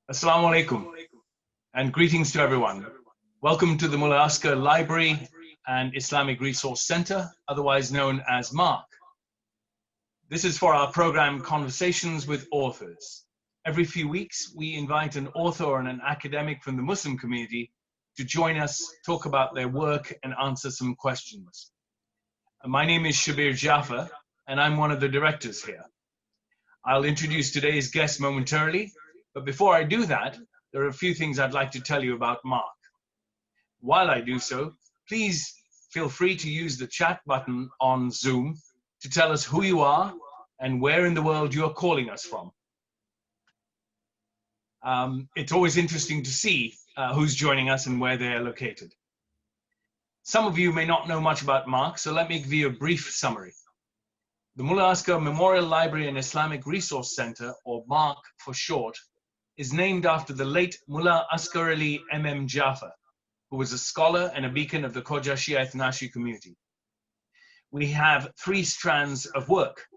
Assalamu alaikum and greetings to everyone. Welcome to the Mullah Askar Library and Islamic Resource Center, otherwise known as MARC. This is for our program Conversations with Authors. Every few weeks, we invite an author or an academic from the Muslim community to join us, talk about their work and answer some questions. My name is Shabir Jaffer and I'm one of the directors here. I'll introduce today's guest momentarily, but before I do that, there are a few things I'd like to tell you about MARC. While I do so, please feel free to use the chat button on Zoom to tell us who you are and where in the world you're calling us from. It's always interesting to see who's joining us and where they are located. Some of you may not know much about MARC, so let me give you a brief summary. The Mullah Askar Memorial Library and Islamic Resource Center, or MARC for short, is named after the late Mullah Askar Ali M.M. Jaffer, who was a scholar and a beacon of the Khoja Shia Nashi community. We have three strands of work.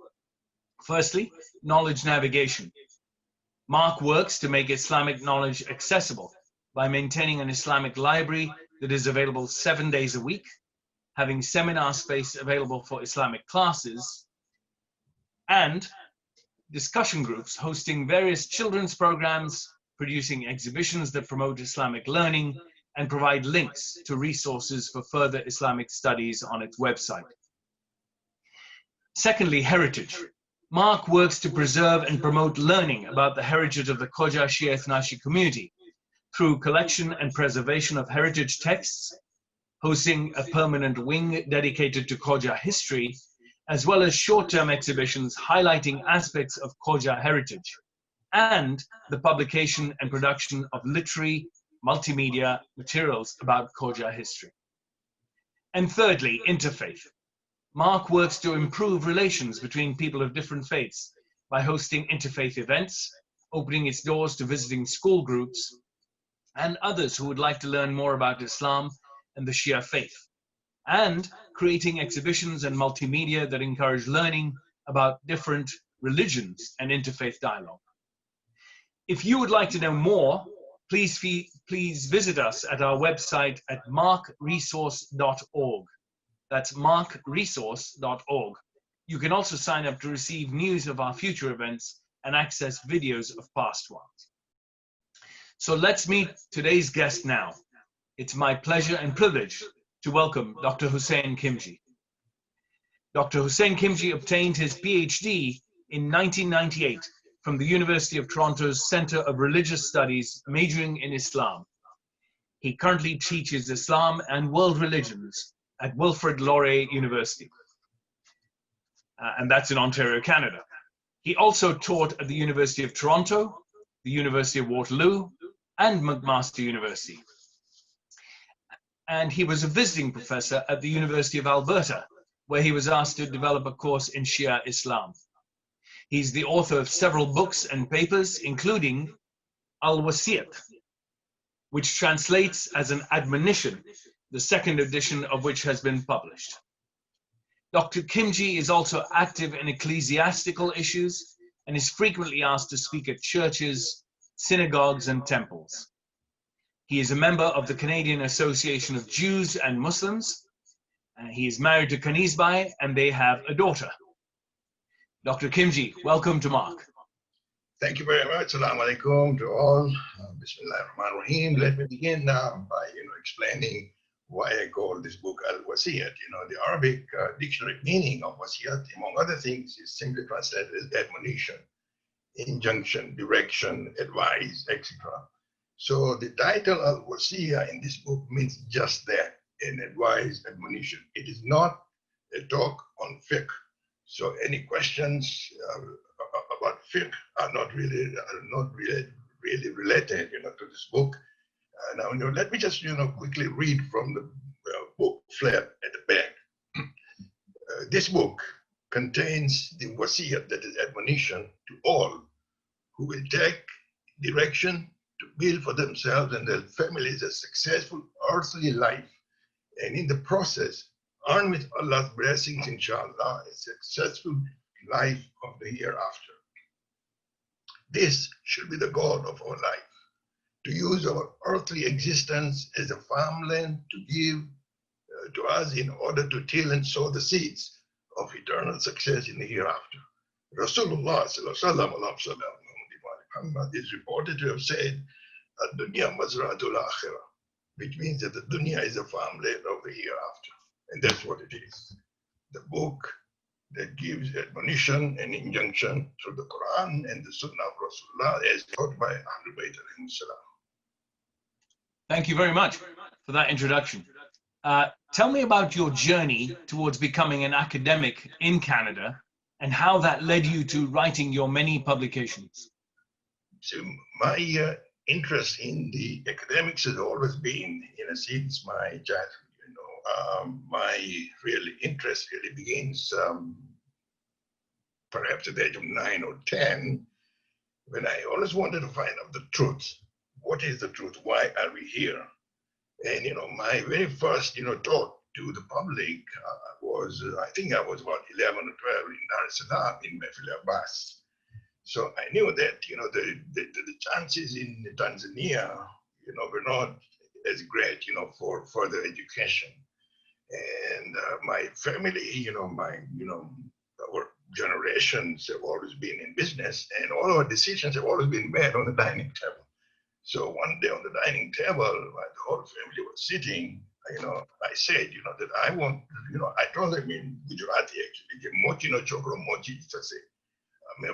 Firstly, knowledge navigation. MARC works to make Islamic knowledge accessible by maintaining an Islamic library that is available 7 days a week, having seminar space available for Islamic classes, and discussion groups hosting various children's programs, producing exhibitions that promote Islamic learning, and provide links to resources for further Islamic studies on its website. Secondly, heritage. MARC works to preserve and promote learning about the heritage of the Khoja Shia Nashi community through collection and preservation of heritage texts, hosting a permanent wing dedicated to Khoja history, as well as short-term exhibitions highlighting aspects of Khoja heritage, and the publication and production of literary, multimedia materials about Khoja history. And thirdly, interfaith. MARC works to improve relations between people of different faiths by hosting interfaith events, opening its doors to visiting school groups, and others who would like to learn more about Islam and the Shia faith, and creating exhibitions and multimedia that encourage learning about different religions and interfaith dialogue. If you would like to know more, please visit us at our website at marcresource.org. That's marcresource.org. You can also sign up to receive news of our future events and access videos of past ones. So let's meet today's guest now. It's my pleasure and privilege to welcome Dr. Husein Khimjee. Dr. Husein Khimjee obtained his PhD in 1998 from the University of Toronto's Centre of Religious Studies, majoring in Islam. He currently teaches Islam and world religions at Wilfrid Laurier University, and that's in Ontario, Canada. He also taught at the University of Toronto, the University of Waterloo, and McMaster University. And he was a visiting professor at the University of Alberta, where he was asked to develop a course in Shia Islam. He's the author of several books and papers, including Al-Wasiyyat, which translates as an admonition, the second edition of which has been published. Dr. Khimjee is also active in ecclesiastical issues and is frequently asked to speak at churches, synagogues, and temples. He is a member of the Canadian Association of Jews and Muslims. He is married to Kanizbai and they have a daughter. Dr. Khimjee, welcome to MARC. Thank you very much. Assalamu alaikum to all. Bismillah ar-Rahman ar-Rahim. Let me begin now by explaining why I call this book Al-Wasiyyat. The Arabic dictionary meaning of wasiyat, among other things, is simply translated as admonition, injunction, direction, advice, etc. So the title Al-Wasiyyah in this book means just that, an advice, admonition. It is not a talk on fiqh. So any questions about fiqh are not really related, to this book. Now, let me just, quickly read from the book flap at the back. This book contains the wasiyat, that is admonition, to all who will take direction to build for themselves and their families a successful earthly life, and in the process, earn with Allah's blessings, inshallah, a successful life of the hereafter. This should be the goal of our life. to use our earthly existence as a farmland to give to us in order to till and sow the seeds of eternal success in the hereafter. Rasulullah Muhammad is reported to have said, "Ad-dunya mazra'atul akhirah," which means that the dunya is a farmland of the hereafter. And that's what it is. The book that gives admonition and injunction through the Quran and the Sunnah of Rasulullah as taught by al-Bayt. Thank you very much for that introduction. Tell me about your journey towards becoming an academic in Canada and how that led you to writing your many publications. So my interest in the academics has always been, since my childhood. My real interest really begins perhaps at the age of 9 or 10, when I always wanted to find out the truth. What is the truth? Why are we here? And my very first talk to the public was, I think I was about 11 or 12 in Dar es Salaam in Mehfil Abbas. So I knew that the chances in Tanzania were not as great for further education. And my family, our generations have always been in business, and all our decisions have always been made on the dining table. So one day on the dining table, while the whole family was sitting, I said, that I want, I told them in Gujarati actually, that mochi no chokro mochi sase. I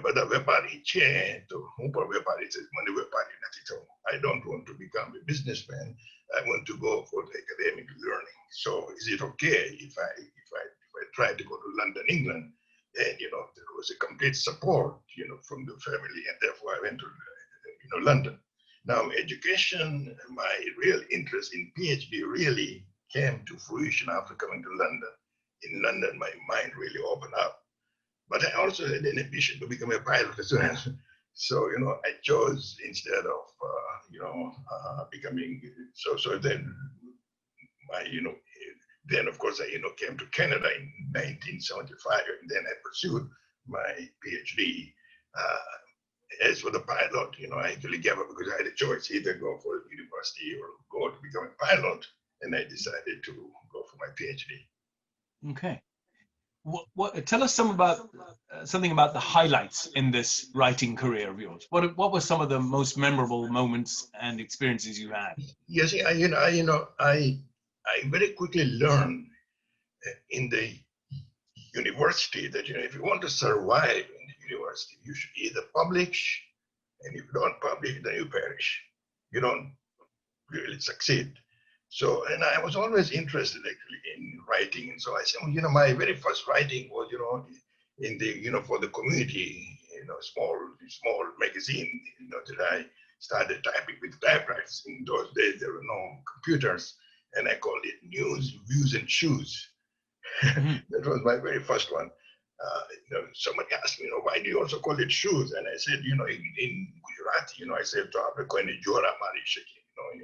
don't want to become a businessman. I want to go for the academic learning. So is it okay if I try to go to London, England? And there was a complete support, from the family, and therefore I went to London. Now, education, my real interest in PhD really came to fruition after coming to London. In London, my mind really opened up. But I also had an ambition to become a pilot as well. So, I chose instead of, becoming, so then then of course I, came to Canada in 1975, and then I pursued my PhD. As for the pilot, I actually gave up because I had a choice, either go for university or go to become a pilot, and I decided to go for my PhD. Okay. Tell us something about the highlights in this writing career of yours. What were some of the most memorable moments and experiences you had? Yes, I very quickly learned in the university that if you want to survive in the university, you should either publish, and if you don't publish, then you perish. You don't really succeed. So, and I was always interested actually in writing. And so I said, my very first writing was, in the, for the community, small magazine, that I started typing with typewriters. In those days, there were no computers, and I called it News, Views, and Shoes. That was my very first one. Somebody asked me, why do you also call it shoes? And I said, in Gujarati, I said,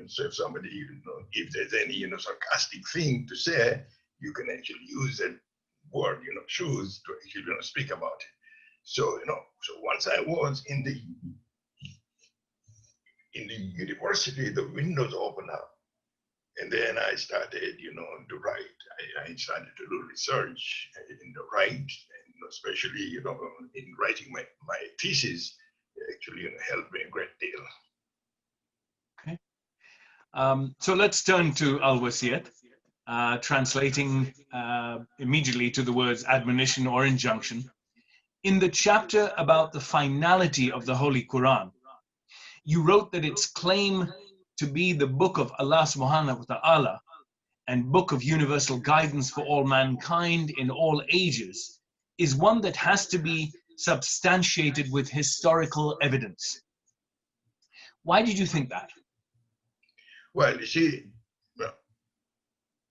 so if somebody, if there's any, sarcastic thing to say, you can actually use that word, shoes, to actually, speak about it. So, so once I was in the university, the windows opened up. And then I started, to write. I started to do research in the write, and especially, in writing my thesis, it actually helped me a great deal. Okay. So let's turn to Al-Wasiyyat, translating immediately to the words admonition or injunction. In the chapter about the finality of the Holy Qur'an, you wrote that its claim to be the book of Allah subhanahu wa ta'ala and book of universal guidance for all mankind in all ages is one that has to be substantiated with historical evidence. Why did you think that? Well, you see,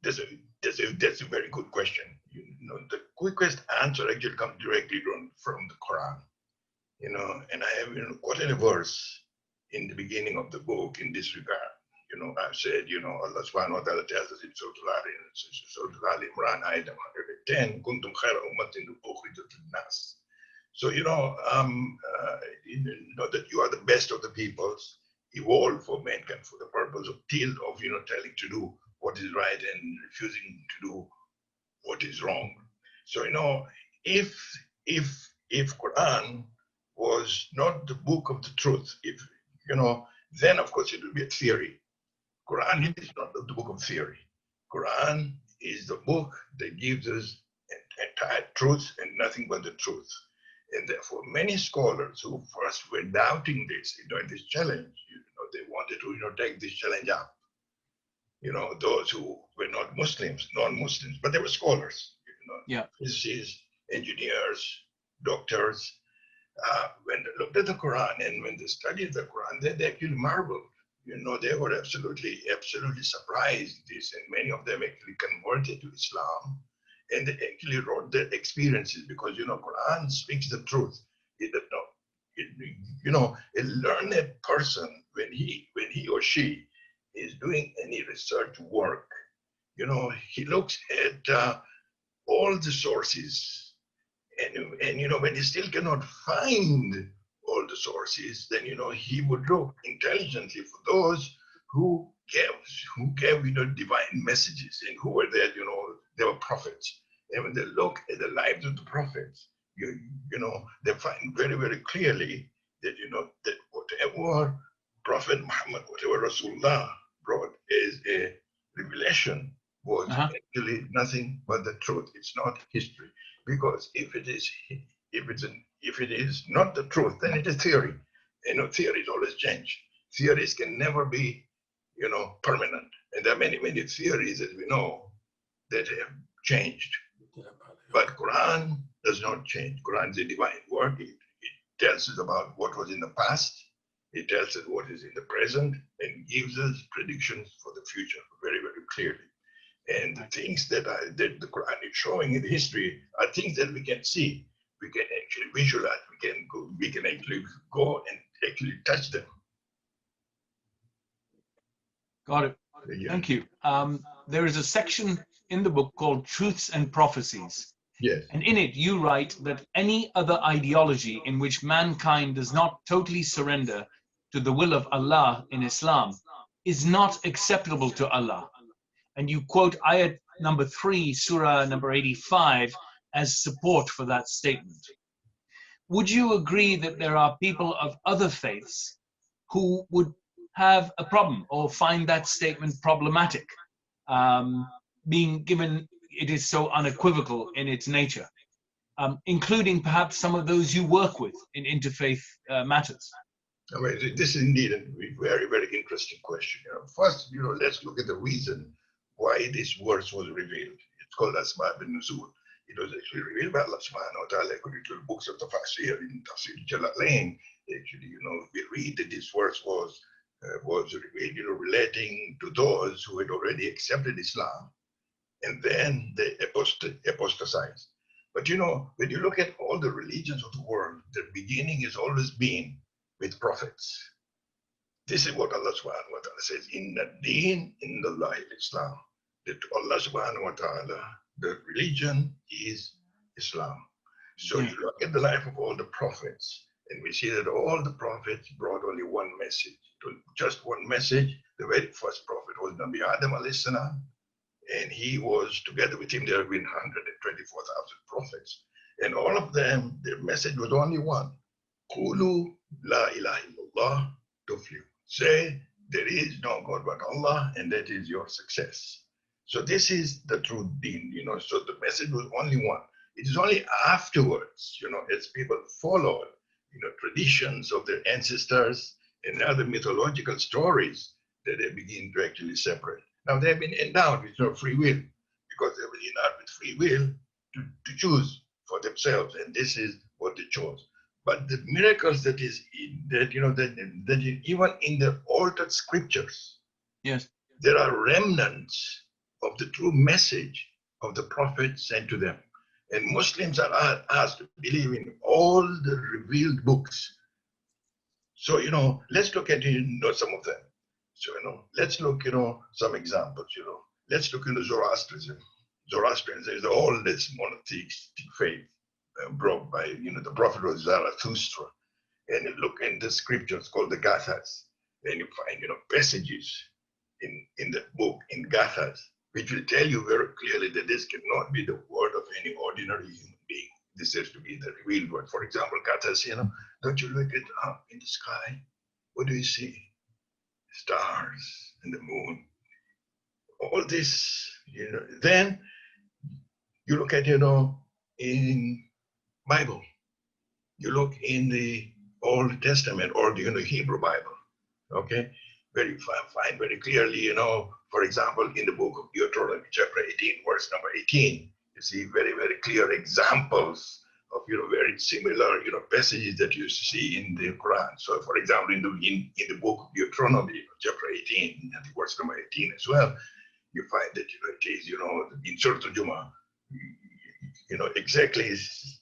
that's a very good question. The quickest answer actually comes directly from the Quran. And I have quoted a verse in the beginning of the book in this regard. I've said, Allah subhanahu wa ta'ala tells us in Surah Al-Imran, ayat 110, kuntum khayra ummatin ukhrijat lin-nas. So, that you are the best of the peoples, evolved for mankind for the purpose of telling to do what is right and refusing to do what is wrong. So if if Quran was not the book of the truth, if then of course it would be a theory. Quran is not the book of theory. Quran is the book that gives us entire truth and nothing but the truth. And therefore, many scholars who first were doubting this, this challenge, they wanted to take this challenge up. Those who were not Muslims, non-Muslims, but they were scholars. Physicists, engineers, doctors. When they looked at the Quran and when they studied the Quran, they actually marveled. They were absolutely surprised this, and many of them actually converted to Islam, and they actually wrote their experiences because Quran speaks the truth. It does not. A learned person when he or she is doing any research work, he looks at all the sources, and when he still cannot find all the sources, then he would look intelligently for those who gave divine messages and who were there. They were prophets, and when they look at the lives of the prophets, they find very, very clearly that that whatever Prophet Muhammad, whatever Rasulullah brought as a revelation was actually nothing but the truth. It's not history, because if it is not the truth, then it is theory. Theories always change. Theories can never be, permanent. And there are many, many theories, as we know, that have changed. But Quran does not change. Quran is a divine word. It tells us about what was in the past. It tells us what is in the present and gives us predictions for the future very, very clearly. And the things that the Quran is showing in history are things that we can see. We can actually visualize. We can actually go and actually touch them. Got it. Thank you. There is a section in the book called Truths and Prophecies. Yes. And in it, you write that any other ideology in which mankind does not totally surrender to the will of Allah in Islam is not acceptable to Allah. And you quote ayat number 3, surah number 85, as support for that statement. Would you agree that there are people of other faiths who would have a problem or find that statement problematic, being given it is so unequivocal in its nature, including perhaps some of those you work with in interfaith matters? I mean, this is indeed a very, very interesting question. First, let's look at the reason why this verse was revealed. It's called Asma bin Nuzul. It was actually revealed by Allah subhanahu wa ta'ala according to the books of the Tafsir in Tafsir Jalalain. Actually, we read that this verse was revealed, relating to those who had already accepted Islam, and then they apostatized. But when you look at all the religions of the world, the beginning has always been with prophets. This is what Allah subhanahu wa ta'ala says, Inna deen in the light Islam. That Allah subhanahu wa ta'ala, the religion is Islam. So you look at the life of all the prophets, and we see that all the prophets brought only one message. Just one message. The very first prophet was Nabi Adam alayhi salam, and he was, together with him, there have been 124,000 prophets. And all of them, their message was only one. Qulu la ilaha illallah tuflihu. Say, there is no God but Allah, and that is your success. So this is the true deen, so the message was only one. It is only afterwards, as people followed, traditions of their ancestors and other mythological stories, that they begin to actually separate. Now, they have been endowed with no free will, because they were endowed with free will to choose for themselves, and this is what they chose. But the miracles that even in the altered scriptures, yes, there are remnants of the true message of the prophet sent to them. And Muslims are asked to believe in all the revealed books. So, let's look at some of them. So, let's look, some examples, Let's look into Zoroastrianism. Zoroastrianism is the oldest monotheistic faith brought by, the prophet was Zarathustra. And you look in the scriptures called the Gathas. then you find, passages in the book, in Gathas, which will tell you very clearly that this cannot be the word of any ordinary human being. This has to be the revealed word. For example, Gathas, don't you look at up in the sky? What do you see? Stars and the moon. All this, then you look at, in Bible, you look in the Old Testament or the Hebrew Bible, okay? Very find very clearly, for example, in the book of Deuteronomy, chapter 18, verse number 18, you see very, very clear examples of, very similar, passages that you see in the Quran. So, for example, in the book of Deuteronomy, chapter 18, and verse number 18 as well, you find that, it is, in Surah Al-Jumu'ah, exactly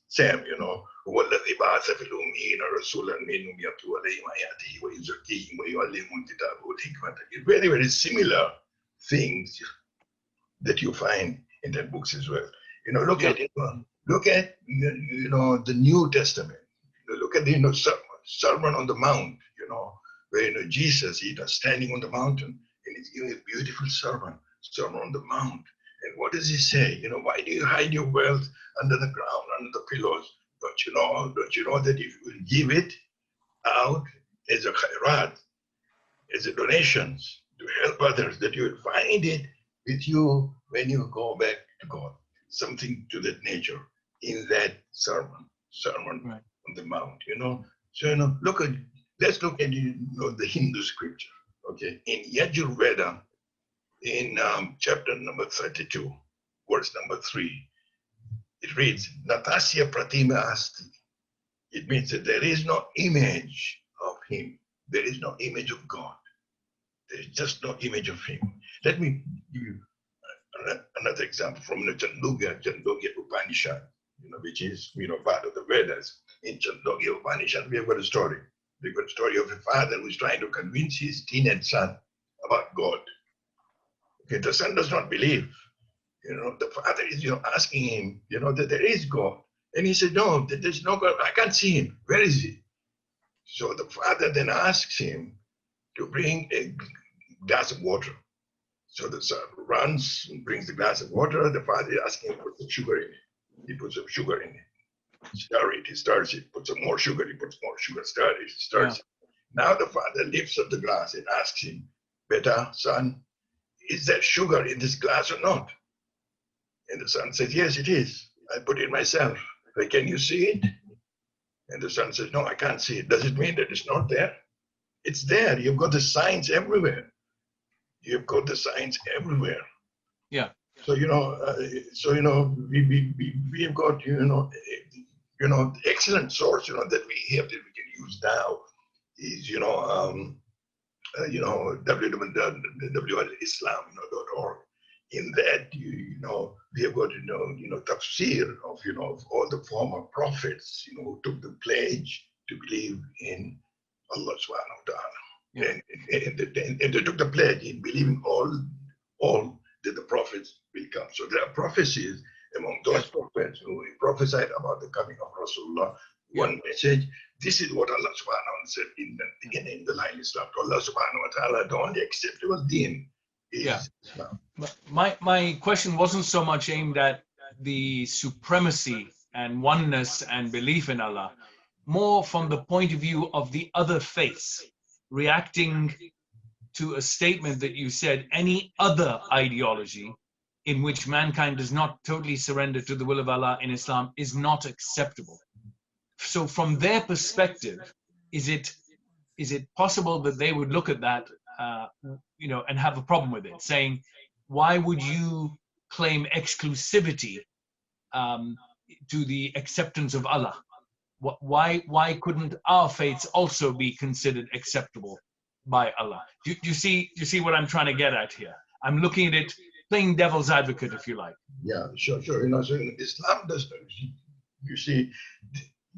same, هو الذي بعث في الأميين رسولا منهم يتلو عليهم آياته ويزكيهم ويعلمهم الكتاب والحكمة. Very, very similar things that you find in the books as well. Look at it. Look at the New Testament. Look at the Sermon on the Mount. Where Jesus, standing on the mountain and he's giving a beautiful sermon on the Mount. And what does he say? Why do you hide your wealth under the ground, under the pillows? Don't you know that if you will give it out as a khairat, as a donations to help others, that you will find it with you when you go back to God. Something to that nature in that sermon right. On the Mount, So, let's look at, the Hindu scripture, okay? In Yajurveda, in chapter number 32, verse number 3, it reads, Natasya Pratima Asti. It means that there is no image of him. There is no image of God. There is just no image of him. Let me give you another example from the Chandogya Upanishad, which is, part of the Vedas. In Chandogya Upanishad, we have got a story. We've got a story of a father who is trying to convince his teenage son about God. Okay, the son does not believe. The father is, asking him, that there is God. And he said, no, there's no God. I can't see him. Where is he? So the father then asks him to bring a glass of water. So the son runs and brings the glass of water. The father is asking him to put some sugar in it. He puts some sugar in it. He stirs it, puts some more sugar, he puts more sugar, stirs it. Now the father lifts up the glass and asks him, Beta, son, is there sugar in this glass or not? And the son says, yes, it is. I put it myself. Like, can you see it? And the son says, no, I can't see it. Does it mean that it's not there? It's there. You've got the signs everywhere. You've got the signs everywhere. Yeah. So, we have got, excellent source, that we have that we can use now is, www.islam.org. In that, we have got, tafsir of all the former prophets, who took the pledge to believe in Allah subhanahu wa ta'ala. Yeah. And they took the pledge in believing all that the prophets will come. So there are prophecies among those prophets who prophesied about the coming of Rasulullah. One message, this is what Allah subhanahu wa ta'ala said in the beginning, the line Islam. Allah subhanahu wa ta'ala, the only acceptable deen is Islam. My question wasn't so much aimed at the supremacy and oneness and belief in Allah, more from the point of view of the other faiths, reacting to a statement that you said any other ideology in which mankind does not totally surrender to the will of Allah in Islam is not acceptable. So from their perspective, is it possible that they would look at that, and have a problem with it, saying, why would you claim exclusivity to the acceptance of Allah? Why couldn't our faiths also be considered acceptable by Allah? Do you see what I'm trying to get at here? I'm looking at it, playing devil's advocate, if you like. Yeah, sure. So Islam does, you see,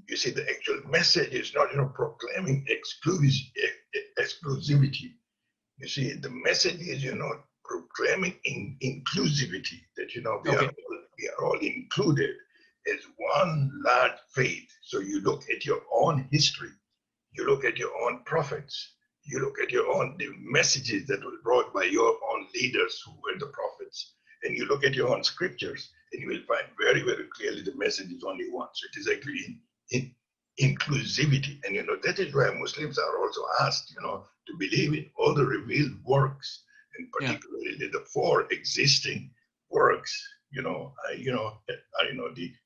the actual message is not, proclaiming exclusivity. You see, the message is, proclaiming inclusivity, that, we are all included as one large faith. So you look at your own history, you look at your own prophets, you look at your own, the messages that were brought by your own leaders who were the prophets, and you look at your own scriptures, and you will find very, very clearly the message is only one. So it is actually in inclusivity. And, that is why Muslims are also asked, to believe in all the revealed works, and particularly the four existing works, the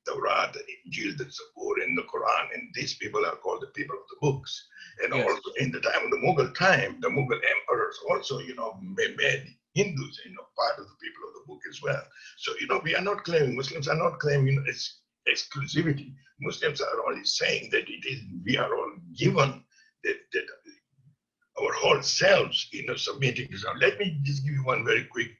Torah, the Injil, the Zabur, and the Quran. And these people are called the people of the books. And also in the time of the Mughal time, the Mughal emperors also, made Hindus, part of the people of the book as well. So, we are not claiming, Muslims are not claiming exclusivity. Muslims are only saying that we are all given that our whole selves, submitting to something. Let me just give you one very quick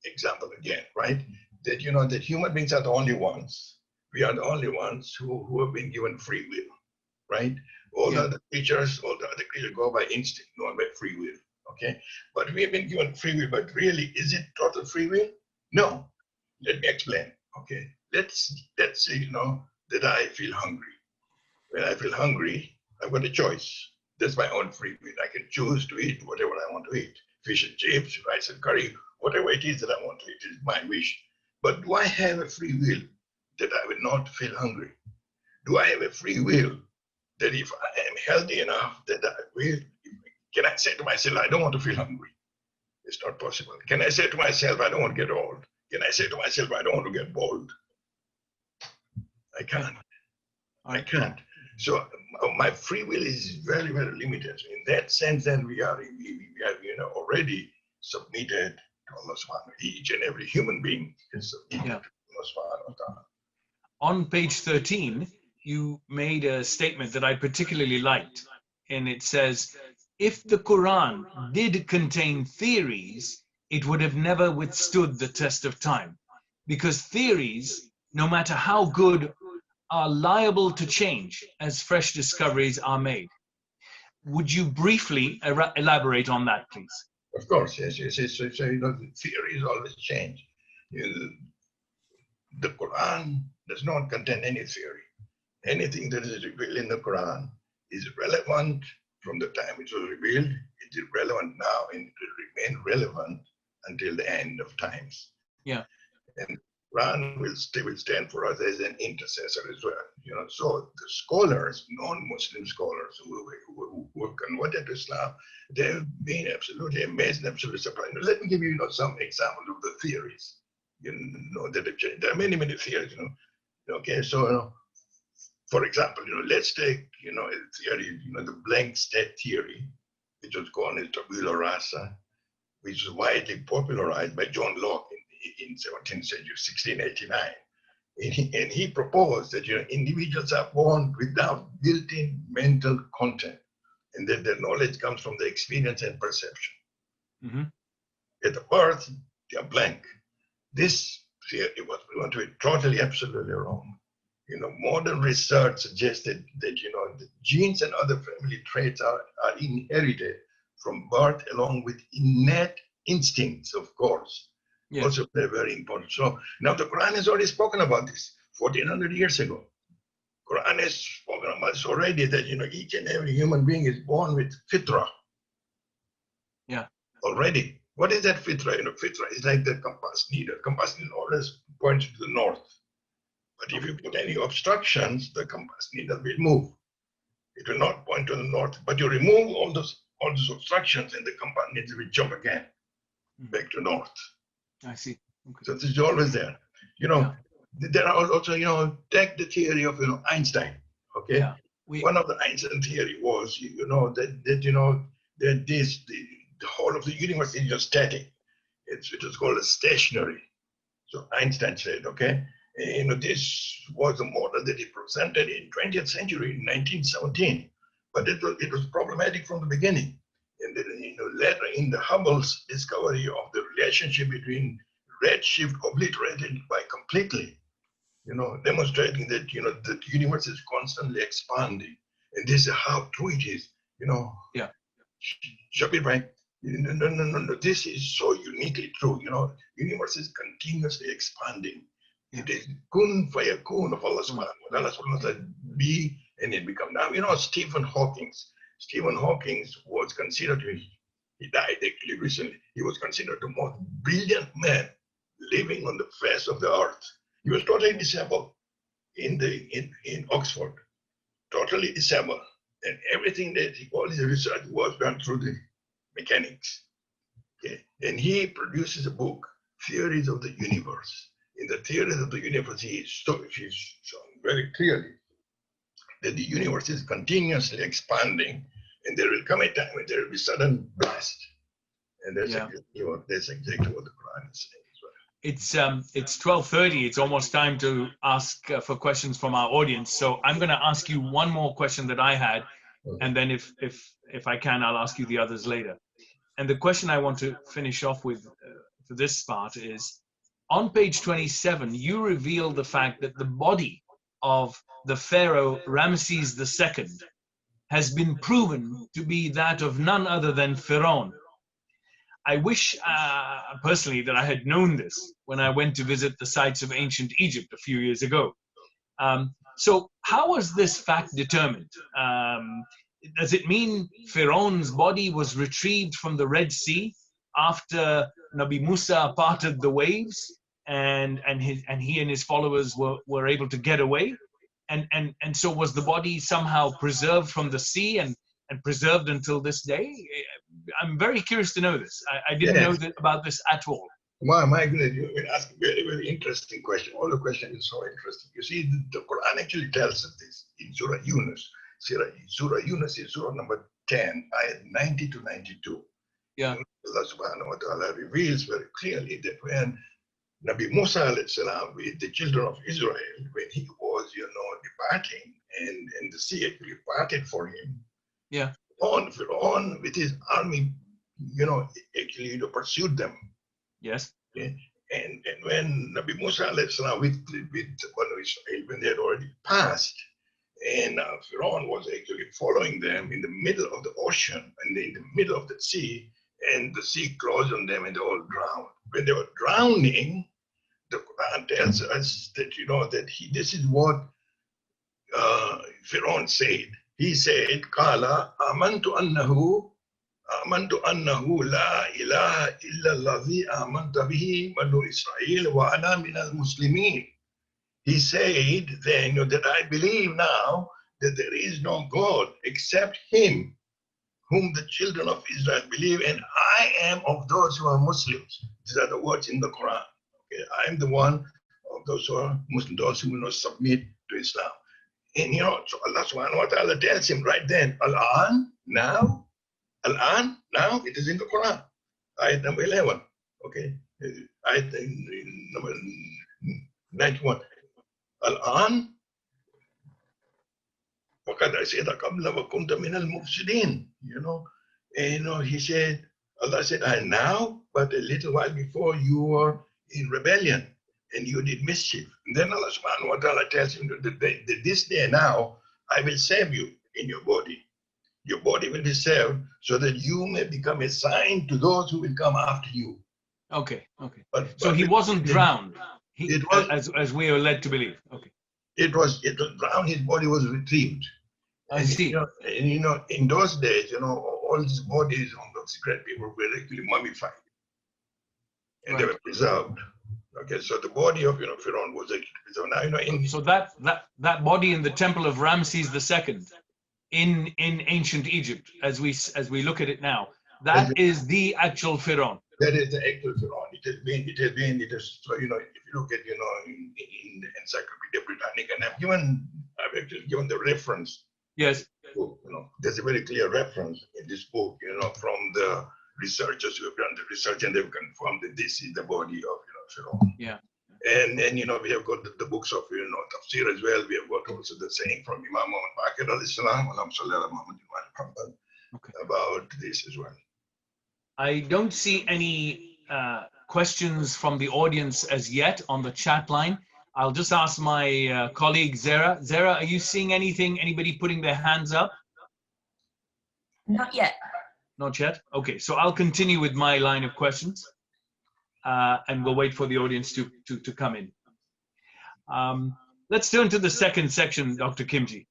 example again, right? That, that human beings are the only ones. We are the only ones who have been given free will, right? All the other creatures go by instinct, not by free will, okay? But we have been given free will, but really, is it total free will? No. Let me explain, okay? Let's say, that I feel hungry. When I feel hungry, I've got a choice. That's my own free will. I can choose to eat whatever I want to eat. Fish and chips, rice and curry, whatever it is that I want to eat is my wish. But do I have a free will that I will not feel hungry? Do I have a free will that if I am healthy enough that I will, can I say to myself, I don't want to feel hungry? It's not possible. Can I say to myself, I don't want to get old? Can I say to myself, I don't want to get bald? I can't. I can't. So my free will is very, very limited. In that sense, then we are already submitted to Allah subhanahu. Each and every human being is submitted to Allah subhanahu wa ta'ala. On page 13, you made a statement that I particularly liked, and it says, if the Quran did contain theories, it would have never withstood the test of time, because theories, no matter how good, are liable to change as fresh discoveries are made. Would you briefly elaborate on that, please? Of course, yes. So, the theories always change. The Quran does not contain any theory. Anything that is revealed in the Quran is relevant from the time it was revealed. It is relevant now, and it will remain relevant until the end of times. Yeah. And Quran will stand for us as an intercessor as well. So the scholars, non-Muslim scholars who have converted to Islam, they've been absolutely amazed and absolutely surprised. Let me give you, some examples of the theories. That have changed. There are many, many theories. Okay, so for example, let's take a theory, the blank state theory, which was called as tabula rasa, which was widely popularized by John Locke in 17th century, 1689. And he proposed that individuals are born without built-in mental content, and that their knowledge comes from the experience and perception. Mm-hmm. At the birth, they are blank. This theory was proven to be totally, absolutely wrong. Modern research suggested that the genes and other family traits are inherited from birth, along with innate instincts, of course. Yes. Also, they're very important. So now the Quran has already spoken about this 1400 years ago. Quran has spoken about this already, that each and every human being is born with fitra. Yeah. Already. What is that fitra? Fitra is like the compass needle. Compass needle always points to the north. But if you put any obstructions, the compass needle will move. It will not point to the north. But you remove all those obstructions, and the compass needle will jump again back to north. I see. Okay. So this is always there. There are also, take the theory of Einstein. Okay. Yeah. One of the Einstein theory was, that the whole of the universe is just static. It was called a stationary. So Einstein said, okay, this was a model that he presented in 20th century, in 1917, but it was problematic from the beginning. And then, later in the Hubble's discovery of the relationship between redshift obliterated by completely, demonstrating that, the universe is constantly expanding. And this is how true it is, Yeah. Shabir Bhai, no, this is so uniquely true, universe is continuously expanding. Yeah. It is kun fayakun of Allah subhanahu wa ta'ala. Allah subhanahu wa ta'ala, be, and it become. Now, Stephen Hawking, Stephen Hawking was considered, he died actually recently, he was considered the most brilliant man living on the face of the earth. He was totally disabled in Oxford, totally disabled. And everything that he called his research was done through the mechanics. Okay? And he produces a book, Theories of the Universe. In the Theories of the Universe, he's shown very clearly that the universe is continuously expanding, and there will come a time when there will be sudden blast. And that's, exactly what the Quran is saying as well. It's 12:30. It's almost time to ask for questions from our audience. So I'm going to ask you one more question that I had, and then if I can, I'll ask you the others later. And the question I want to finish off with for this part is, on page 27, you reveal the fact that the body of the pharaoh Ramses II has been proven to be that of none other than Pharaoh. I wish personally that I had known this when I went to visit the sites of ancient Egypt a few years ago. So how was this fact determined? Does it mean Pharaoh's body was retrieved from the Red Sea after Nabi Musa parted the waves and he and his followers were able to get away? And so was the body somehow preserved from the sea and preserved until this day? I'm very curious to know this. I didn't know about this at all. My goodness, you ask a very, very interesting question. All the question is so interesting. You see, the Quran actually tells us this in Surah Yunus. Surah Yunus is Surah number 10, ayat 90 to 92. Yeah. Allah subhanahu wa ta'ala reveals very clearly that when Nabi Musa alayhi salam with the children of Israel, when he was, departing and the sea actually parted for him. Yeah. Pharaoh with his army, actually pursued them. Yes. Okay? And when Nabi Musa alayhi salam with Banu Israel, when they had already passed, and Pharaoh was actually following them in the middle of the ocean and in the middle of the sea, and the sea closed on them and they all drowned. When they were drowning, the Quran tells us that, this is what Pharaoh said. He said, Qala amantu annahu la ilaha illa alladhi amanta bihi banu Israel wa ana min al-muslimin. He said then that I believe now that there is no God except him whom the children of Israel believe, and I am of those who are Muslims. These are the words in the Quran. Okay, I am the one of those who are Muslim, those who will not submit to Islam. And so Allah subhanahu wa ta'ala tells him right then, Al-an, now, it is in the Quran. Ayat number 11. Okay, ayat number 91. Al-an, وَقَدْ أَسِيدَ قَبْلَ وَكُنْتَ مِنَ الْمُفْسِدِينَ. He said, Allah said, and now, but a little while before you were in rebellion and you did mischief. And then Allah subhanahu wa ta'ala tells him that this day now, I will save you in your body. Your body will be saved so that you may become a sign to those who will come after you. Okay. So he wasn't drowned. It was, as we are led to believe. Okay. It was drowned. His body was retrieved. I see. In those days, all these bodies of those great people were actually mummified, and they were preserved. Okay, so the body of Pharaoh was actually preserved. So that body in the temple of Ramses II in ancient Egypt, as we look at it now, that is the actual Pharaoh. That is the actual Pharaoh. It has been. So if you look at in the Encyclopedia Britannica, and I've actually given the reference. Yes. There's a very clear reference in this book, from the researchers who have done the research, and they've confirmed that this is the body of Pharaoh. Yeah. And then we have got the books of Tafsir as well. We have got also the saying from Imam Muhammad Baqir al-Islam about this as well. I don't see any questions from the audience as yet on the chat line. I'll just ask my colleague Zara. Zara, are you seeing anything? Anybody putting their hands up? Not yet. Not yet? Okay, so I'll continue with my line of questions, and we'll wait for the audience to come in. Let's turn to the second section, Dr. Khimjee.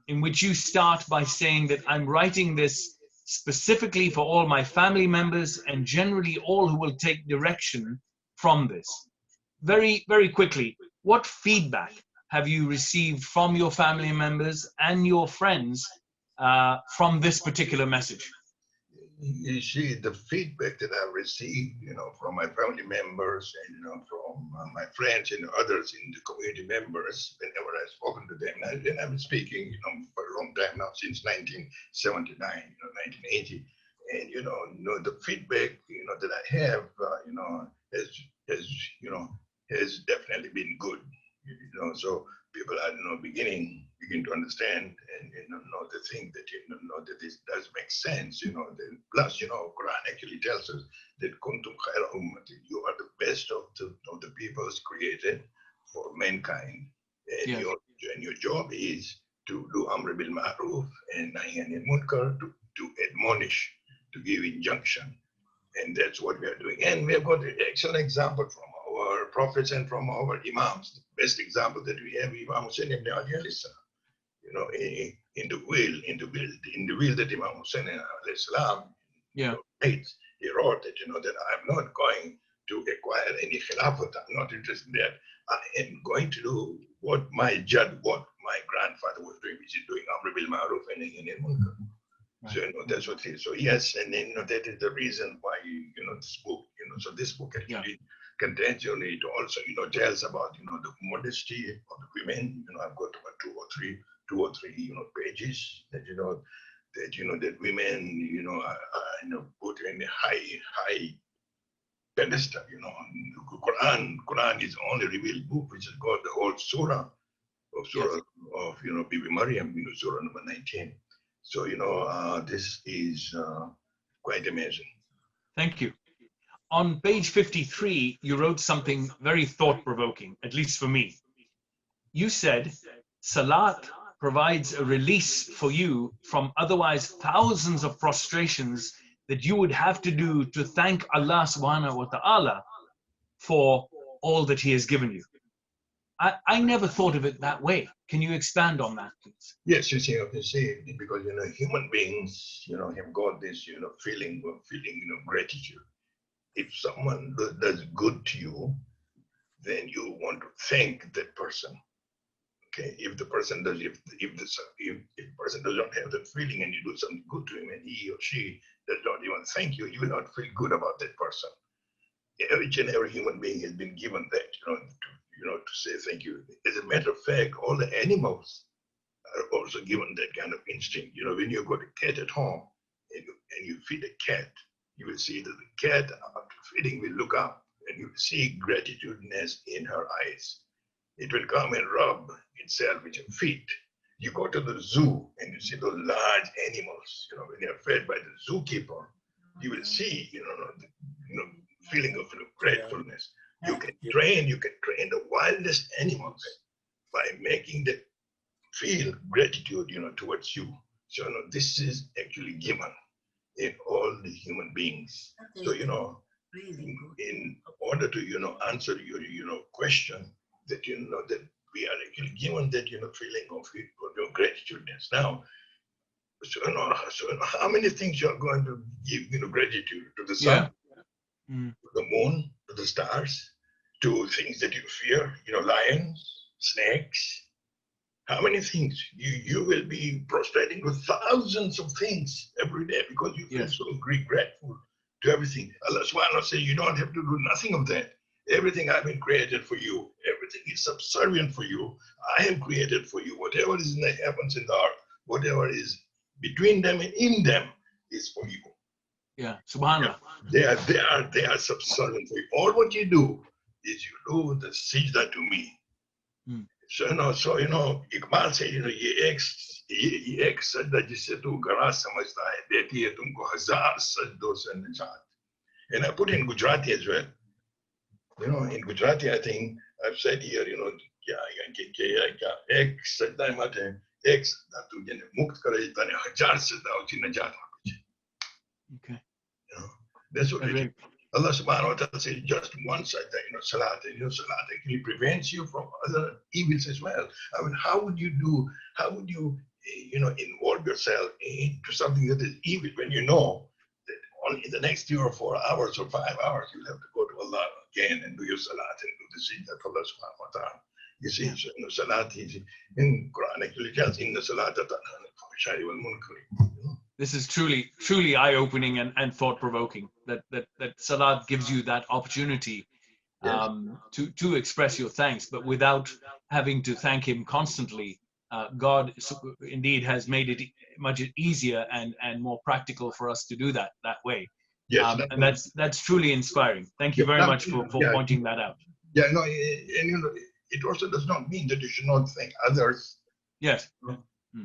in which you start by saying that I'm writing this specifically for all my family members and generally all who will take direction from this. Very, very quickly, what feedback have you received from your family members and your friends from this particular message? You see, the feedback that I've received, from my family members and, from my friends and others in the community members, whenever I've spoken to them, and I've been speaking, for a long time now, since 1979, 1980, and, the feedback, that I have, has definitely been good, so people are, begin to understand and, know the thing that, that this does make sense, plus, Quran actually tells us that kuntum khayra ummati, you are the best of the peoples created for mankind. And, your job is to do amr bil ma'ruf and nahy anil munkar, to admonish, to give injunction. And that's what we are doing. And we have got an excellent example from our prophets and from our imams. The best example that we have, Imam Husein ibn Ali alayhi salam, in the will that Imam Husein alayhi salam, made, he wrote that, that I'm not going to acquire any Khilafat. I'm not interested in that. I am going to do what my grandfather was doing, which is doing Amr bil Ma'ruf and Nahy anil Munkar. Right. So, that's what it is. So, yes, and then, that is the reason why, this book, so this book actually contains, it also, tells about, the modesty of the women. I've got about two or three, pages that, that women, are put in a high pedestal, Quran is the only revealed book which has got the whole surah of Bibi Maryam, surah number 19. So, this is quite amazing. Thank you. On page 53, you wrote something very thought-provoking, at least for me. You said, Salat provides a release for you from otherwise thousands of prostrations that you would have to do to thank Allah subhanahu wa ta'ala for all that He has given you. I never thought of it that way. Can you expand on that, please? Yes, you see, because, human beings, have got this, feeling of gratitude. If someone does good to you, then you want to thank that person. Okay, if the person does, if the person does not have that feeling and you do something good to him and he or she does not even thank you, you will not feel good about that person. Each and every human being has been given that, to say thank you. As a matter of fact, all the animals are also given that kind of instinct. When you've got a cat at home and you feed a cat, you will see that the cat, after feeding, will look up and you will see gratitudeness in her eyes. It will come and rub itself with your feet. You go to the zoo and you see those large animals, when they are fed by the zookeeper, you will see, the feeling of gratefulness. You can train the wildest animals by making them feel gratitude, towards you. So, this is actually given in all the human beings. So, in order to, answer your, question, that, that we are actually given that, feeling of gratitudeness. Now, so, how many things you are going to give, gratitude to the sun, to the moon, to the stars, to things that you fear, lions, snakes. How many things? You will be prostrating to thousands of things every day because you feel so grateful to everything. Allah subhanahu wa ta'ala says you don't have to do nothing of that. Everything I've been created for you. Everything is subservient for you. I have created for you. Whatever is in the heavens and the earth, whatever is between them and in them is for you. Yeah, subhanAllah. They are subservient for you. All what you do is you do the sajda to me. So, Iqbal said, ये एक सजदा जिससे तू गरा समझता है देती है तुमको हजार सजदों से निजात. And I put in Gujarati as well. In Gujarati, I think I've said here, एक सजदा माटे एक सजदा तू जने मुक्त करे तने हजार सजदाओं की निजात. Okay. That's what it is. Allah subhanahu wa ta'ala says just one sajda, salat, and salat actually prevents you from other evils as well. I mean, how would you, involve yourself into something that is evil when you know that only in the next 3 or 4 hours or 5 hours you'll have to go to Allah again and do your salat and do the sajda to Allah subhanahu wa ta'ala. You see, so, salat is in Quran actually tells in the salat This is truly eye-opening and thought-provoking. That salat gives you that opportunity to express your thanks, but without having to thank Him constantly. God indeed has made it much easier and more practical for us to do that way. Yes, And that's truly inspiring. Thank you very much for pointing that out. Yeah, no, and it also does not mean that you should not thank others. Yes.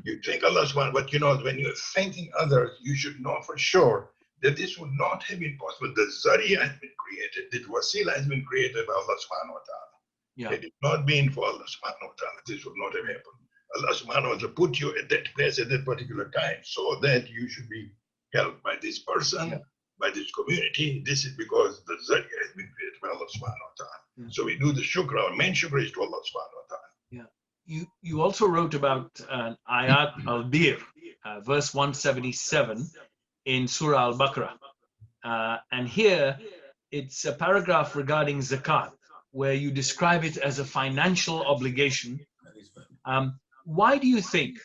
You thank Allah's one, but when you're thanking others, you should know for sure that this would not have been possible. The Zariya has been created, the Wasila has been created by Allah subhanahu wa ta'ala. Yeah. Had it not been for Allah subhanahu wa ta'ala, this would not have happened. Allah subhanahu wa ta'ala put you at that place at that particular time so that you should be helped by this person, by this community. This is because the Zariya has been created by Allah subhanahu wa ta'ala. Yeah. So we do the shukr, our main shukr is to Allah subhanahu wa ta'ala. Yeah. You also wrote about ayat al-Bir, verse 177 in Surah Al-Baqarah. And here it's a paragraph regarding zakat, where you describe it as a financial obligation. Why do you think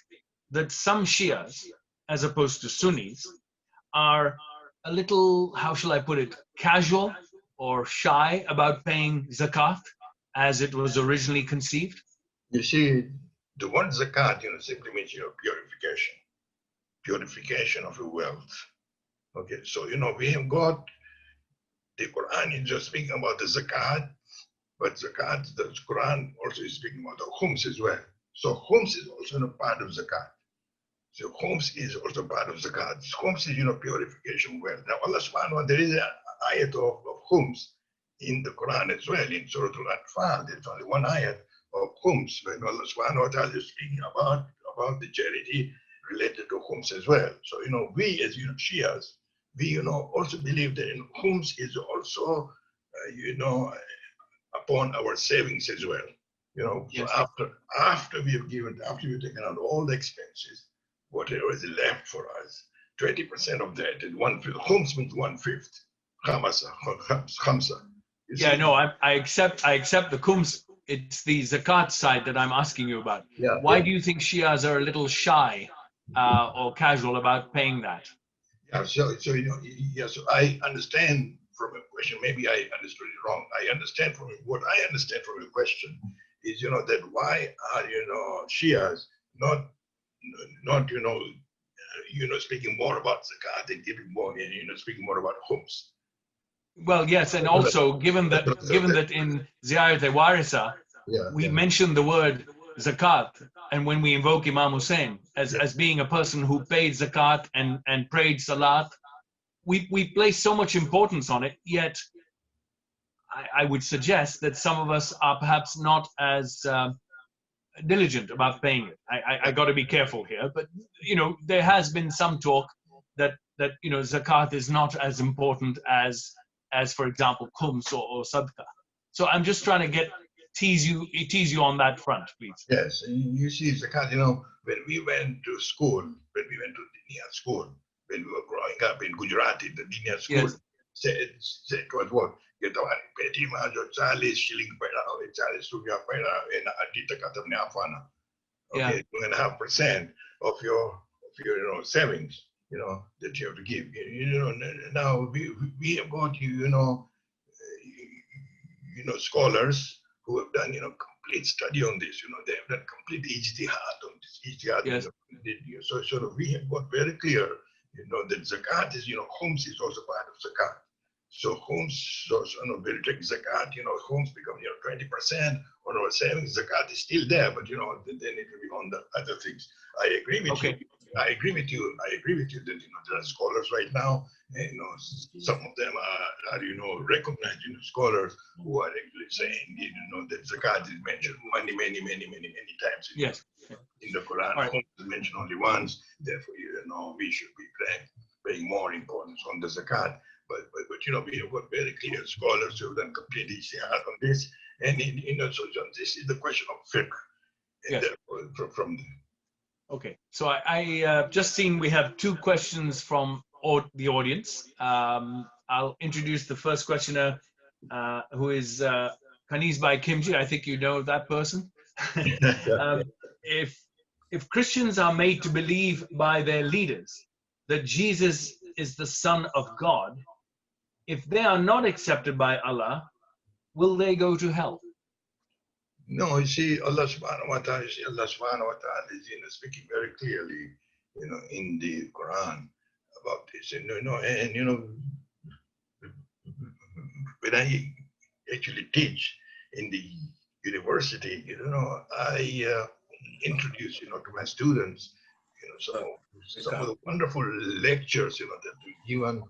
that some Shias, as opposed to Sunnis, are a little, how shall I put it, casual or shy about paying zakat as it was originally conceived? You see, the word zakat, simply means, purification of your wealth. Okay, so, we have got, the Quran is just speaking about the zakat, but zakat, the Quran also is speaking about the khums as well. So khums is also a part of zakat. So khums is also part of zakat. Khums is, purification of wealth. Now, Allah subhanahu wa ta'ala, there is an ayat of khums in the Quran as well. In Surah Al-Anfal, there's only one ayat of khums, when Allah subhanahu wa ta'ala is speaking about the charity related to khums as well. So, we as Shias, we, also believe that khums is also, upon our savings as well. Yes. So after we've taken out all the expenses, whatever is left for us, 20% of that is 1/5. Khums means 1/5. Khamsa. Yeah, no, I accept the khums. It's the zakat side that I'm asking you about. Yeah, Why do you think Shias are a little shy or casual about paying that? Yeah, so I understand from a question, maybe I understood it wrong. What I understand from your question is, that why are, Shias not speaking more about zakat and giving more, speaking more about khums. Well, yes, and also given that in Ziyarat-e-Warisa, we mention the word zakat, and when we invoke Imam Husein as being a person who paid zakat and prayed salat, we place so much importance on it, yet I would suggest that some of us are perhaps not as diligent about paying it. I got to be careful here, but there has been some talk that zakat is not as important as for example khums or sadaqah. So I'm just trying to tease you on that front, please. Yes, you see zakat. When we went to school, Dinia school, when we were growing up in Gujarat, in the Dinia school, said was what? Peti majo 40 shilling paida, 40 rupiah paida, and adita katamne afana. Okay, 2.5% of your savings, that you have to give. Now we have got scholars who have done complete study on this. They have done complete ijtihad on this. Yes. So we have got very clear, that zakat is, khums is also part of zakat. So khums, we'll take zakat, khums become 20% on our savings. Zakat is still there, but then it will be on the other things. I agree with you. I agree with you that there are scholars right now. Some of them are recognized scholars who are actually saying that zakat is mentioned many times. Yes. In the Quran, khums is mentioned only once. Therefore, we should be paying more importance on the zakat. but you know, we have got very clear scholars who have done complete ijtihad on this, and so this is the question of fiqh. And Yes. from Okay, so I just seen we have two questions from the audience. I'll introduce the first questioner, who is Husein Khimjee. I think you know that person. um, if Christians are made to believe by their leaders that Jesus is the Son of God, if they are not accepted by Allah, will they go to hell? No, you see, Allah subhanahu wa ta'ala, is speaking very clearly, in the Quran about this. And when I actually teach in the university, I introduce, to my students, some of the wonderful lectures, that we given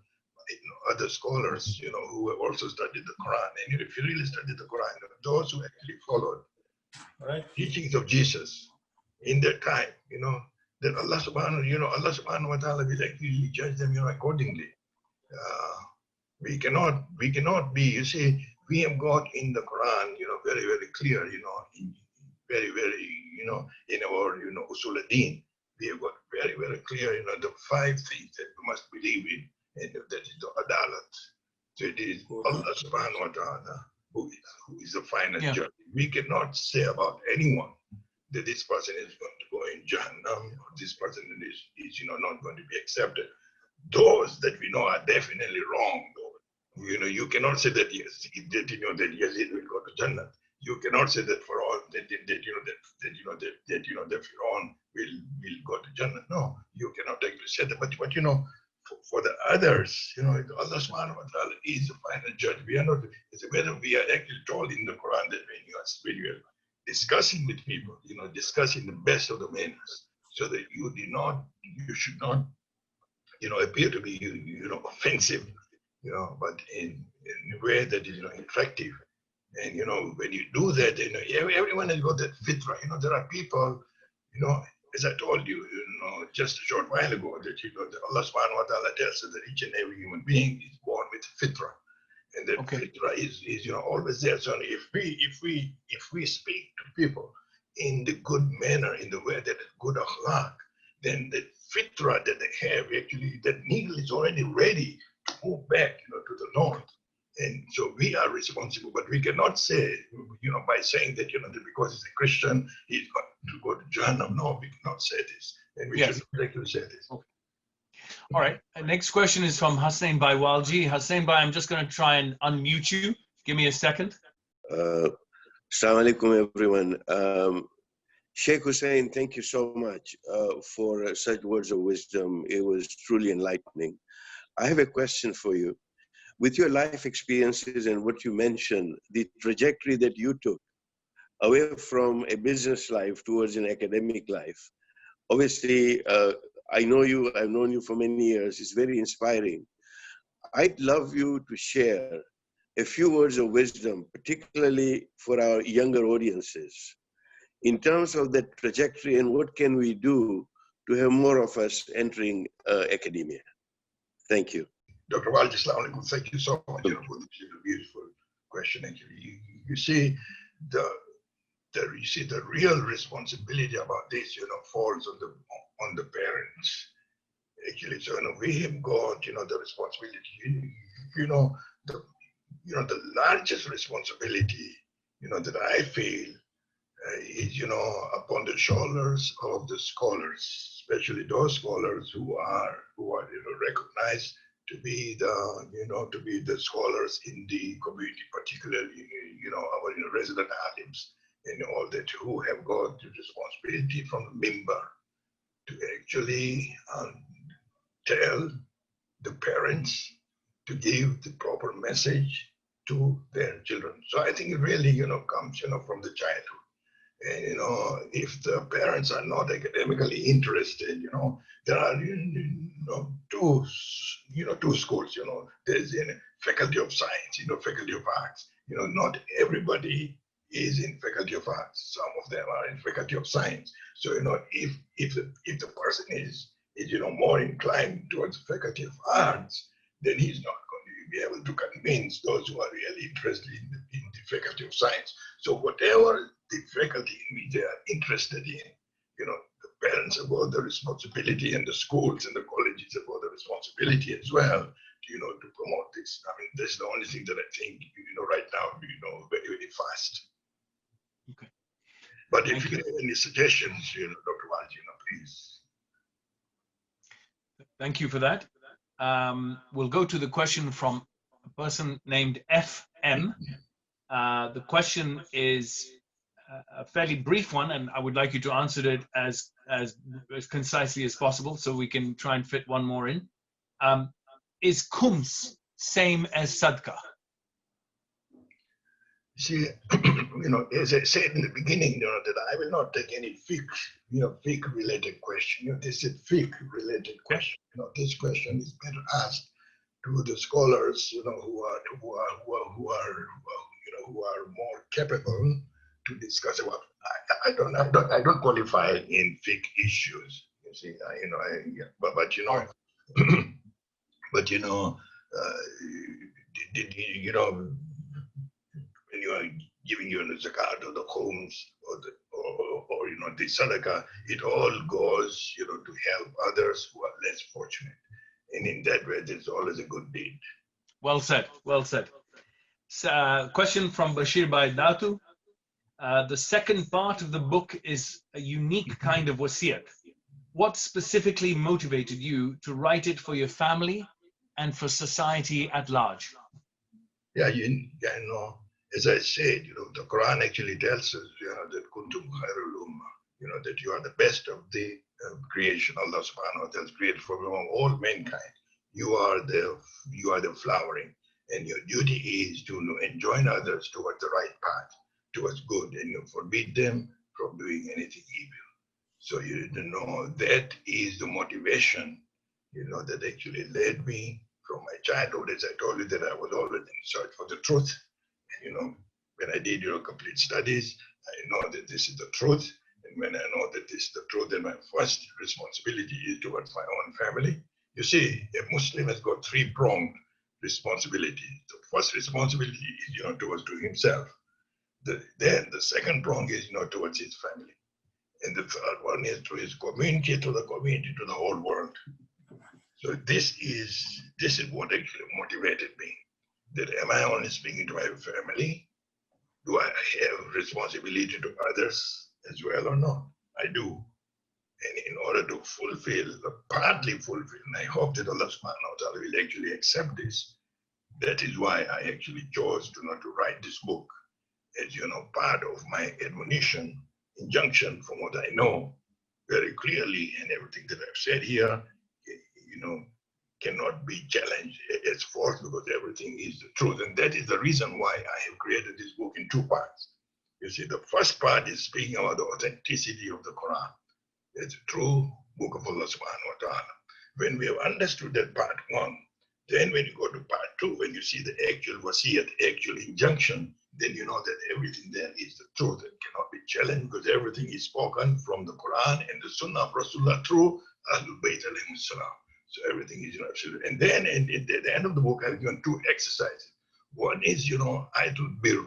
other scholars, who have also studied the Quran. And if you really study the Quran, those who actually followed teachings of Jesus in their time, then Allah subhanahu wa ta'ala will actually judge them, accordingly. We cannot be, you see, we have got in the Quran, very, very clear, very, very, in our, usul ad-din, we have got very, very clear, the 5 things that we must believe in, and that is the adalat. So it is Allah subhanahu wa ta'ala who is the final judge. We cannot say about anyone that this person is going to go in Jahannam, or this person is not going to be accepted. Those that we know are definitely wrong, though. You cannot say that yes, that Yazid will go to Jannah. You cannot say that for all that Fir'aun will go to Jannah. No, you cannot actually say that. But for the others, Allah subhanahu wa ta'ala is the final judge. We are not, it's whether we are actually told in the Quran that when you are discussing with people, discussing the best of the manners, so that you should not, appear to be, offensive, but in a way that is, effective. And, when you do that, everyone has got that fitra. There are people, as I told you, just a short while ago, that that Allah subhanahu wa ta'ala tells us that each and every human being is born with fitra, and that fitra is always there. So if we speak to people in the good manner, in the way that is good akhlaq, then the fitra that they have, actually, that needle is already ready to move back, to the north. And so we are responsible, but we cannot say, by saying that, that because he's a Christian, he's got to go to Jahannam. No, we cannot say this. And we should not actually say this. Okay. All right. Next question is from Husein Walji. Husein, I'm just going to try and unmute you. Give me a second. Assalamu alaikum, everyone. Sheikh Husein, thank you so much for such words of wisdom. It was truly enlightening. I have a question for you. With your life experiences and what you mentioned, the trajectory that you took away from a business life towards an academic life, obviously, I've known you for many years. It's very inspiring. I'd love you to share a few words of wisdom, particularly for our younger audiences, in terms of that trajectory and what can we do to have more of us entering academia. Thank you. Dr. Walji, thank you so much for this beautiful question. Actually, you see the real responsibility about this, falls on the parents. Actually, so we have got the responsibility. The largest responsibility that I feel is upon the shoulders of the scholars, especially those scholars who are recognized to be the scholars in the community, particularly our resident alims and all that, who have got the responsibility from the member to actually tell the parents to give the proper message to their children. So I think it really comes from the childhood. And if the parents are not academically interested, there are two schools. There's in faculty of science, faculty of arts. Not everybody is in faculty of arts. Some of them are in faculty of science. So if the person is more inclined towards faculty of arts, then he's not going be able to convince those who are really interested in the faculty of science. So whatever the faculty in which they are interested in, you know, the parents have got the responsibility, and the schools and the colleges have got the responsibility as well, you know, to promote this. I mean, that's the only thing that I think, you know, right now, you know, very, very fast. Okay. But if you have any suggestions, you know, Dr. Waj, you know, please. Thank you for that. We'll go to the question from a person named FM. The question is a fairly brief one, and I would like you to answer it as concisely as possible, so we can try and fit one more in. Is khums same as sadaqah? See, you know, as I said in the beginning, you know, that I will not take any fiqh related question. You know, this is fiqh related question. You know, this question is better asked to the scholars, you know, who are more capable to discuss about. I don't qualify in fiqh issues. You see, but you know, but you know, you know. When you are giving you the zakat or the khums or you know the sadaqah, it all goes, you know, to help others who are less fortunate, and in that way, there's always a good deed. Well said. Well said. Question from Bashir Bhai Datu. The second part of the book is a unique kind of wasiyat. What specifically motivated you to write it for your family and for society at large? Yeah, you know. As I said, you know, the Quran actually tells us, you know, that kuntum khairul ummah, you know, that you are the best of the creation. Allah subhanahu wa ta'ala has created from among all mankind. You are the flowering, and your duty is to enjoin others towards the right path, towards good, and you forbid them from doing anything evil. So you know that is the motivation, you know, that actually led me from my childhood. As I told you, that I was always in search for the truth. You know, when I did, you know, complete studies, I know that this is the truth. And when I know that this is the truth, then my first responsibility is towards my own family. You see, a Muslim has got three-pronged responsibility. The first responsibility is, you know, towards to himself. Then the second prong is, you know, towards his family. And the third one is to his community, to the whole world. So this is what actually motivated me. That am I only speaking to my family? Do I have responsibility to others as well or not? I do. And in order to partly fulfill, and I hope that Allah subhanahu wa ta'ala will actually accept this, that is why I actually chose to write this book as, you know, part of my admonition, injunction from what I know very clearly, and everything that I've said here, you know, cannot be challenged as false, because everything is the truth. And that is the reason why I have created this book in two parts. You see, the first part is speaking about the authenticity of the Quran. It's a true book of Allah subhanahu wa ta'ala. When we have understood that part one, then when you go to part two, when you see the actual wasiyat, actual injunction, then you know that everything there is the truth and cannot be challenged, because everything is spoken from the Quran and the Sunnah of Rasulullah through al-Bayt alayhi salam. So everything is, you know, absolute. And then at the end of the book, I've given two exercises. One is, you know, Ayatul Bir,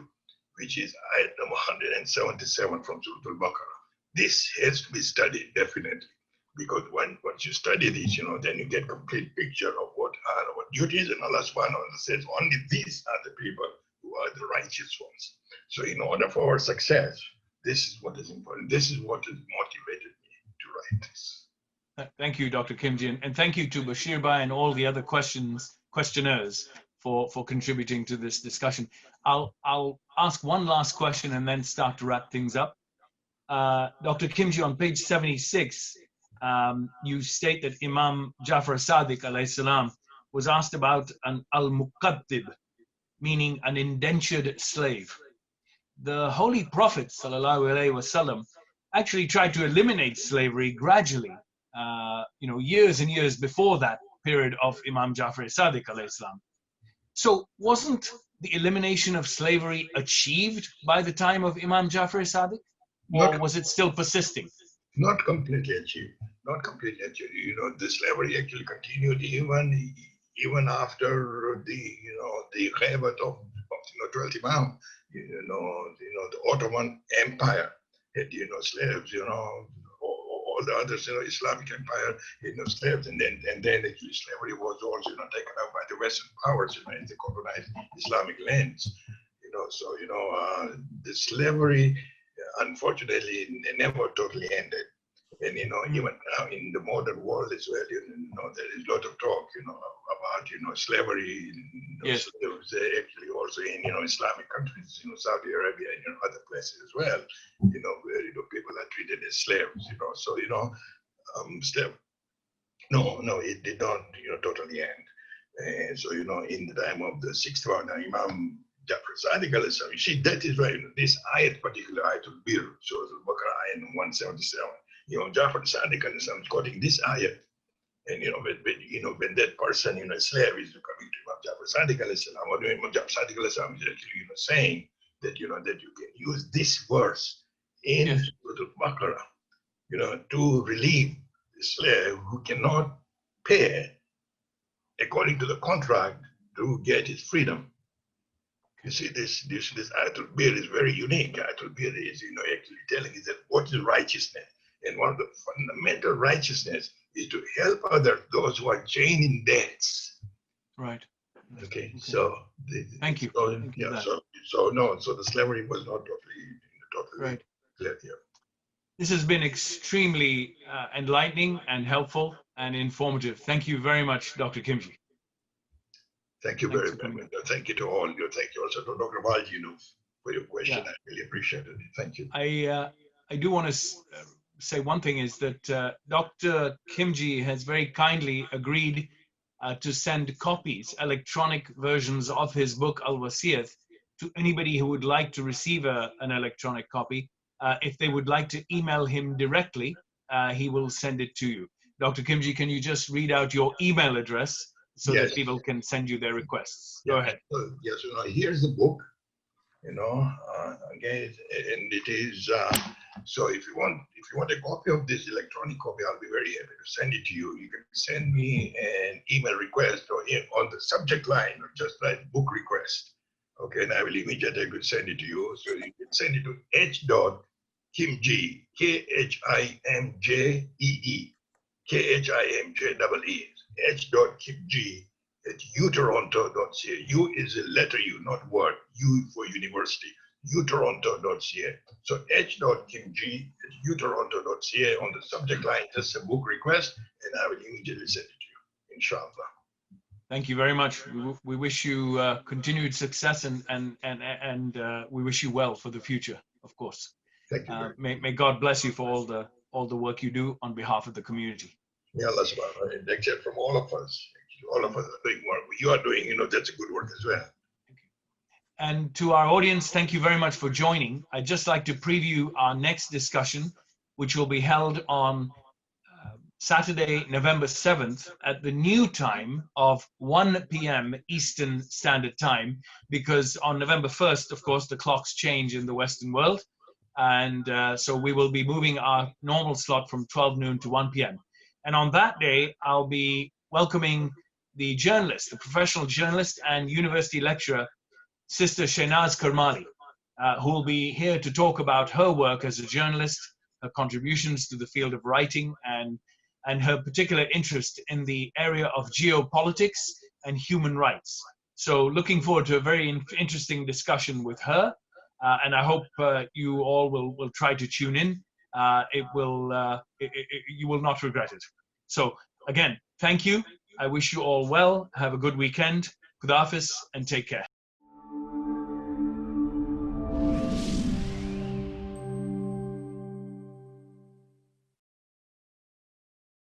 which is ayat number 177 from Surah Al-Baqarah. This has to be studied definitely, because once you study this, you know, then you get complete picture of what are our duties, and Allah subhanahu wa ta'ala says only these are the people who are the righteous ones. So in order for our success, this is what is important. This is what has motivated me to write this. Thank you, Dr. Khimjee, and thank you to Bashir Bhai and all the other questioners for contributing to this discussion. I'll ask one last question and then start to wrap things up. Dr. Khimjee, on page 76, you state that Imam Jafar Sadiq alayhi salam was asked about an al-Muqaddib, meaning an indentured slave. The Holy Prophet sallallahu alaihi wasallam actually tried to eliminate slavery gradually. You know, years and years before that period of Imam Jafar Sadiq alayhi salam. So wasn't the elimination of slavery achieved by the time of Imam Jafar Sadiq? Or was it still persisting? Not completely achieved. Not completely achieved. You know, the slavery actually continued even, even after the Khilafat of 12 Imam, the Ottoman Empire had slaves, all the others, Islamic Empire, slaves, and then actually slavery was also taken up by the Western powers, in the colonized Islamic lands, so the slavery, unfortunately, never totally ended. And even now in the modern world as well, there is a lot of talk, about slavery. Yes. Slaves, actually also in Islamic countries, Saudi Arabia and other places as well, where people are treated as slaves. So slave. No, it did not totally end. And so in the time of the sixth one, Imam Jafar Sadiq al-Islam, you see, that is why this ayat, particular ayatul bir, so Al-Baqarah ayat 177. Jafar Sadiq al-Islam is quoting this ayat, and when that person, slave is coming to Imam Jafar Sadiq al-Islam, or Imam Jafar Sadiq al-Islam is actually saying that that you can use this verse in Al-Baqarah, to relieve the slave who cannot pay according to the contract to get his freedom. You see, this Ayatul Bir is very unique. Ayatul Bir is, actually telling us that what is righteousness. And one of the fundamental righteousness is to help others, those who are chained in debts. Right. Okay. So thank you. So, Thank you so the slavery was not totally right. clear here. This has been extremely enlightening and helpful and informative. Thank you very much, Dr. Khimjee. Thank you very much. Thank you to all. Thank you also to Dr. Waj, for your question. Yeah. I really appreciate it. Thank you. I do want to say one thing is that Dr. Khimjee has very kindly agreed to send copies, electronic versions of his book Al-Wasiyyat, to anybody who would like to receive an electronic copy. If they would like to email him directly, he will send it to you. Dr. Khimjee, can you just read out your email address so Yes. that people can send you their requests? Go ahead. Yes, here's the book, again, and it is, so if you want a copy of this electronic copy, I'll be very happy to send it to you. You can send me an email request or on the subject line, or just write book request. Okay, and I will immediately send it to you. So you can send it to h.khimjee, Khimjee, Khimjee, h.khimjee @utoronto.ca. U is a letter U, not word. U for university. utoronto.ca. So h.khimjee @utoronto.ca. On the subject line, just a book request, and I will immediately send it to you, inshallah. Thank you very much. We wish you continued success and we wish you well for the future, of course. Thank you. May God bless you for all the work you do on behalf of the community. May Allah subhanahu wa ta'ala accept from all of us. All of us are doing work. You are doing, that's a good work as well. And to our audience, thank you very much for joining. I'd just like to preview our next discussion, which will be held on Saturday, November 7th at the new time of 1 p.m. Eastern Standard Time, because on November 1st, of course, the clocks change in the Western world. And so we will be moving our normal slot from 12 noon to 1 p.m. And on that day, I'll be welcoming the journalist, the professional journalist and university lecturer, Sister Shehnaz Karmali, who will be here to talk about her work as a journalist, her contributions to the field of writing, and her particular interest in the area of geopolitics and human rights. So looking forward to a very interesting discussion with her, and I hope you all will try to tune in. You will not regret it. So again, thank you. I wish you all well. Have a good weekend. Khudafis and take care.